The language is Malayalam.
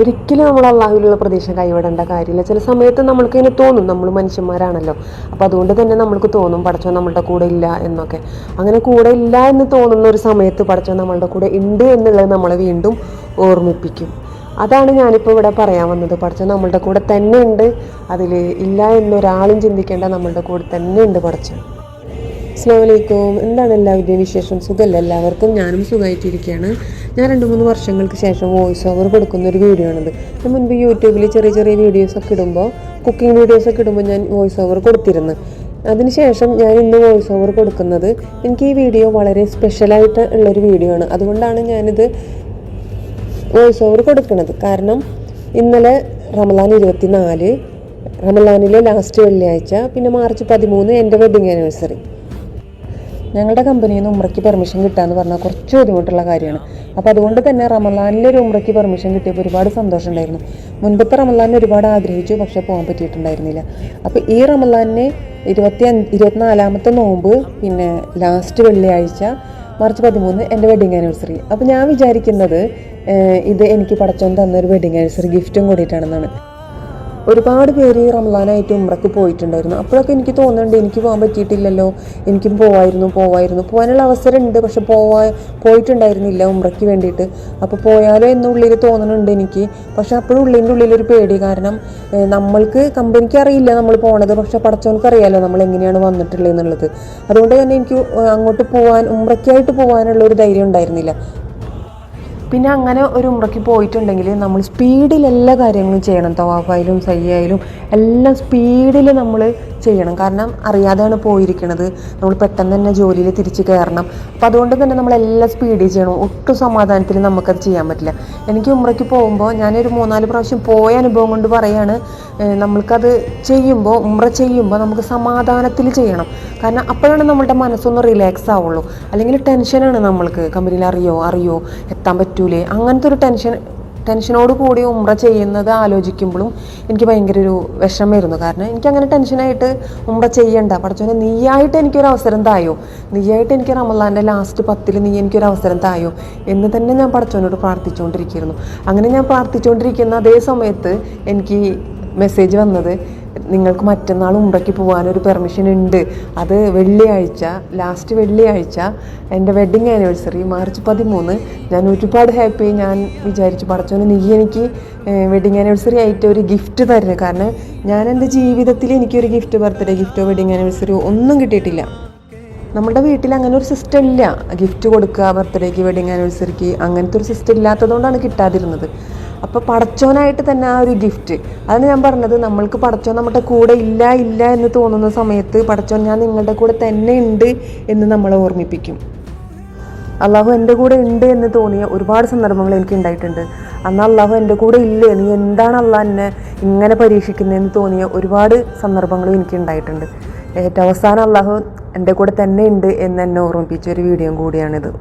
ഒരിക്കലും നമ്മൾ അള്ളാഹുവിലുള്ള പ്രതീക്ഷ കൈവിടേണ്ട കാര്യമില്ല. ചില സമയത്ത് നമ്മൾക്ക് ഇങ്ങനെ തോന്നും, നമ്മൾ മനുഷ്യന്മാരാണല്ലോ, അപ്പോൾ അതുകൊണ്ട് തന്നെ നമ്മൾക്ക് തോന്നും പടച്ചോൻ നമ്മളുടെ കൂടെ ഇല്ല എന്നൊക്കെ. അങ്ങനെ കൂടെ ഇല്ല എന്ന് തോന്നുന്ന ഒരു സമയത്ത് പടച്ചോൻ നമ്മളുടെ കൂടെ ഉണ്ട് എന്നുള്ളത് നമ്മളെ വീണ്ടും ഓർമ്മിപ്പിക്കും. അതാണ് ഞാനിപ്പോൾ ഇവിടെ പറയാൻ വന്നത്. പടച്ചോൻ നമ്മളുടെ കൂടെ തന്നെ ഉണ്ട്, അതിൽ ഇല്ല എന്നൊരാളും ചിന്തിക്കേണ്ട, നമ്മളുടെ കൂടെ തന്നെ ഉണ്ട് പടച്ചോൻ. അസ്സലാമു അലൈക്കും. എന്താണ് എല്ലാവരുടെയും വിശേഷം? സുഖമല്ല എല്ലാവർക്കും? ഞാനും സുഖമായിട്ടിരിക്കുകയാണ്. ഞാൻ 2-3 വർഷങ്ങൾക്ക് ശേഷം വോയിസ് ഓവർ കൊടുക്കുന്നൊരു വീഡിയോ ആണിത്. ഞാൻ മുൻപ് യൂട്യൂബിൽ ചെറിയ ചെറിയ വീഡിയോസൊക്കെ ഇടുമ്പോൾ, കുക്കിംഗ് വീഡിയോസൊക്കെ ഇടുമ്പോൾ ഞാൻ വോയിസ് ഓവർ കൊടുത്തിരുന്നു. അതിനുശേഷം ഞാൻ ഇന്ന് വോയിസ് ഓവർ കൊടുക്കുന്നത്, എനിക്ക് ഈ വീഡിയോ വളരെ സ്പെഷ്യലായിട്ട് ഉള്ളൊരു വീഡിയോ ആണ്. അതുകൊണ്ടാണ് ഞാനിത് വോയിസ് ഓവർ കൊടുക്കുന്നത്. കാരണം ഇന്നലെ റമളാൻ 24, റമളാനിലെ ലാസ്റ്റ് വെള്ളിയാഴ്ച, പിന്നെ മാർച്ച് 13 എൻ്റെ വെഡിങ് ആനിവേഴ്സറി. ഞങ്ങളുടെ കമ്പനിയിൽ നിന്ന് ഉംറയ്ക്ക് പെർമിഷൻ കിട്ടുകയെന്ന് പറഞ്ഞാൽ കുറച്ച് ബുദ്ധിമുട്ടുള്ള കാര്യമാണ്. അപ്പോൾ അതുകൊണ്ട് തന്നെ റമളാനിലൊരു ഉംറയ്ക്ക് പെർമിഷൻ കിട്ടിയപ്പോൾ ഒരുപാട് സന്തോഷം ഉണ്ടായിരുന്നു. മുൻപത്തെ റമളാനിന് ഒരുപാട് ആഗ്രഹിച്ചു, പക്ഷേ പോകാൻ പറ്റിയിട്ടുണ്ടായിരുന്നില്ല. അപ്പോൾ ഈ റമളാനിന് 24ാമത്തെ നോമ്പ്, പിന്നെ ലാസ്റ്റ് വെള്ളിയാഴ്ച മാർച്ച് 13 എൻ്റെ വെഡിങ് ആനിവേഴ്സറി. അപ്പോൾ ഞാൻ വിചാരിക്കുന്നത് ഇത് എനിക്ക് പടച്ചോൻ തന്നൊരു വെഡിങ് ആനിവേഴ്സറി ഗിഫ്റ്റും കൂടിയിട്ടാണെന്നാണ്. ഒരുപാട് പേര് റമളാനായിട്ട് ഉംറയ്ക്ക് പോയിട്ടുണ്ടായിരുന്നു. അപ്പോഴൊക്കെ എനിക്ക് തോന്നുന്നുണ്ട്, എനിക്ക് പോകാൻ പറ്റിയിട്ടില്ലല്ലോ, എനിക്കും പോകാനുള്ള അവസരം ഉണ്ട്, പക്ഷെ പോയിട്ടുണ്ടായിരുന്നില്ല ഉംറയ്ക്ക് വേണ്ടിയിട്ട്. അപ്പോൾ പോയാലോ എന്നുള്ളിൽ തോന്നുന്നുണ്ട് എനിക്ക്. പക്ഷെ അപ്പോഴും ഉള്ളിലൊരു പേടി. കാരണം നമ്മൾക്ക് കമ്പനിക്ക് അറിയില്ല നമ്മൾ പോണത്, പക്ഷെ പടച്ചോനക്ക് അറിയാമല്ലോ നമ്മൾ എങ്ങനെയാണ് വന്നിട്ടുള്ളത് എന്നുള്ളത്. അതുകൊണ്ട് തന്നെ എനിക്ക് അങ്ങോട്ട് ഉംറയ്ക്കായിട്ട് പോകാനുള്ള ഒരു ധൈര്യം ഉണ്ടായിരുന്നില്ല. പിന്നെ അങ്ങനെ ഒരു ഉംറയ്ക്ക് പോയിട്ടുണ്ടെങ്കിൽ നമ്മൾ സ്പീഡിൽ എല്ലാ കാര്യങ്ങളും ചെയ്യണം. തവാഫായാലും സയ്യായാലും എല്ലാം സ്പീഡിൽ നമ്മൾ ചെയ്യണം. കാരണം അറിയാതെയാണ് പോയിരിക്കണത്, നമ്മൾ പെട്ടെന്ന് തന്നെ ജോലിയിൽ തിരിച്ച് കയറണം. അപ്പം അതുകൊണ്ട് തന്നെ നമ്മളെല്ലാം സ്പീഡിൽ ചെയ്യണം. ഒട്ടും സമാധാനത്തിൽ നമുക്കത് ചെയ്യാൻ പറ്റില്ല. എനിക്ക് ഉംറയ്ക്ക് പോകുമ്പോൾ ഞാനൊരു 3-4 പ്രാവശ്യം പോയ അനുഭവം കൊണ്ട് പറയുകയാണ്, നമ്മൾക്കത് ചെയ്യുമ്പോൾ, ഉംറ ചെയ്യുമ്പോൾ നമുക്ക് സമാധാനത്തിൽ ചെയ്യണം. കാരണം അപ്പോഴാണ് നമ്മളുടെ മനസ്സൊന്ന് റിലാക്സ് ആവുള്ളൂ. അല്ലെങ്കിൽ ടെൻഷനാണ് നമ്മൾക്ക്, കമ്പനിയിൽ അറിയോ എത്താൻ പറ്റൂലേ, അങ്ങനത്തെ ഒരു ടെൻഷനോട് കൂടി ഉംറ ചെയ്യുന്നത് ആലോചിക്കുമ്പോഴും എനിക്ക് ഭയങ്കര ഒരു വിഷമമായിരുന്നു. കാരണം എനിക്കങ്ങനെ ടെൻഷനായിട്ട് ഉംറ ചെയ്യണ്ട, പടച്ചോനെ നീയായിട്ട് എനിക്കൊരു അവസരം തായോ, നീയായിട്ട് എനിക്ക് റമളാൻ്റെ ലാസ്റ്റ് 10 നീ എനിക്കൊരു അവസരം തായോ എന്ന് തന്നെ ഞാൻ പടച്ചോനോട് പ്രാർത്ഥിച്ചുകൊണ്ടിരിക്കുന്നു. അങ്ങനെ ഞാൻ പ്രാർത്ഥിച്ചുകൊണ്ടിരിക്കുന്ന അതേ സമയത്ത് എനിക്ക് മെസ്സേജ് വന്നത്, നിങ്ങൾക്ക് മറ്റന്നാൾ ഉംറയ്ക്ക് പോകാനൊരു പെർമിഷൻ ഉണ്ട്, അത് വെള്ളിയാഴ്ച, ലാസ്റ്റ് വെള്ളിയാഴ്ച എൻ്റെ വെഡ്ഡിങ് ആനിവേഴ്സറി മാർച്ച് 13. ഞാൻ ഒരുപാട് ഹാപ്പിയായി. ഞാൻ വിചാരിച്ചു, പടച്ചോനെ നീ എനിക്ക് വെഡ്ഡിങ് ആനിവേഴ്സറി ആയിട്ട് ഒരു ഗിഫ്റ്റ് തരുന്നത്. കാരണം ഞാൻ എൻ്റെ ജീവിതത്തിൽ എനിക്കൊരു ഗിഫ്റ്റ്, ബർത്ത്ഡേ ഗിഫ്റ്റോ വെഡ്ഡിങ് ആനിവേഴ്സറി ഒന്നും കിട്ടിയിട്ടില്ല. നമ്മുടെ വീട്ടിൽ അങ്ങനെ ഒരു സിസ്റ്റം ഇല്ല, ഗിഫ്റ്റ് കൊടുക്കുക ബർത്ത്ഡേക്ക് വെഡ്ഡിങ് ആനിവേഴ്സറിക്ക്, അങ്ങനത്തെ ഒരു സിസ്റ്റം ഇല്ലാത്തതുകൊണ്ടാണ് കിട്ടാതിരുന്നത്. അപ്പോൾ പടച്ചോനായിട്ട് തന്നെ ആ ഒരു ഗിഫ്റ്റ്, അതാണ് ഞാൻ പറഞ്ഞത്. നമ്മൾക്ക് പടച്ചോൻ നമ്മുടെ കൂടെ ഇല്ല എന്ന് തോന്നുന്ന സമയത്ത് പടച്ചോൻ ഞാൻ നിങ്ങളുടെ കൂടെ തന്നെ ഉണ്ട് എന്ന് നമ്മളെ ഓർമ്മിപ്പിക്കും. അള്ളാഹു എൻ്റെ കൂടെ ഉണ്ട് എന്ന് തോന്നിയ ഒരുപാട് സന്ദർഭങ്ങൾ എനിക്ക് ഉണ്ടായിട്ടുണ്ട്. അന്ന് അള്ളാഹു എൻ്റെ കൂടെ ഇല്ലേ, നീ എന്താണ് അള്ളാഹ് എന്നെ ഇങ്ങനെ പരീക്ഷിക്കുന്നതെന്ന് തോന്നിയ ഒരുപാട് സന്ദർഭങ്ങളും എനിക്ക് ഉണ്ടായിട്ടുണ്ട്. ഏറ്റവും അവസാനം അള്ളാഹു എൻ്റെ കൂടെ തന്നെ ഉണ്ട് എന്ന് എന്നെ ഓർമ്മിപ്പിച്ച ഒരു വീഡിയോ കൂടിയാണിത്.